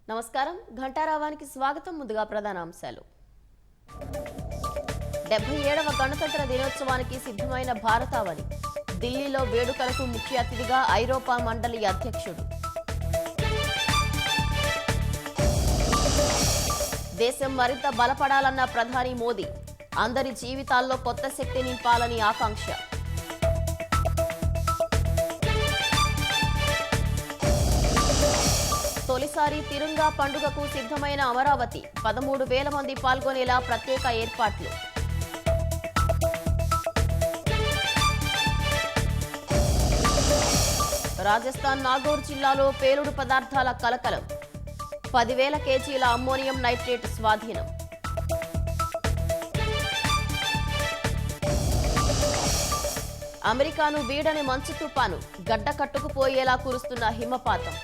నమస్కారం ఘంటారావానికి స్వాగతం. ముందుగా ప్రధాన అంశాలు. 77వ గణతంత్ర దినోత్సవానికి సిద్ధమైన భారతావని. ఢిల్లీలో వేడుకలకు ముఖ్య అతిథిగా ఐరోపా మండలి అధ్యక్షుడు. దేశం మరింత బలపడాలన్న ప్రధాని మోదీ. అందరి జీవితాల్లో కొత్త శక్తి నింపాలని ఆకాంక్ష. తొలిసారి తిరంగా పండుగకు సిద్ధమైన అమరావతి. 13,000 మంది పాల్గొనేలా ప్రత్యేక ఏర్పాట్లు. రాజస్థాన్ నాగౌర్ జిల్లాలో పేలుడు పదార్థాల కలకలం. 10,000 కేజీల అమ్మోనియం నైట్రేట్ స్వాధీనం. అమెరికాను వీడని మంచు తుపాను. గడ్డ కట్టుకుపోయేలా కురుస్తున్న హిమపాతం.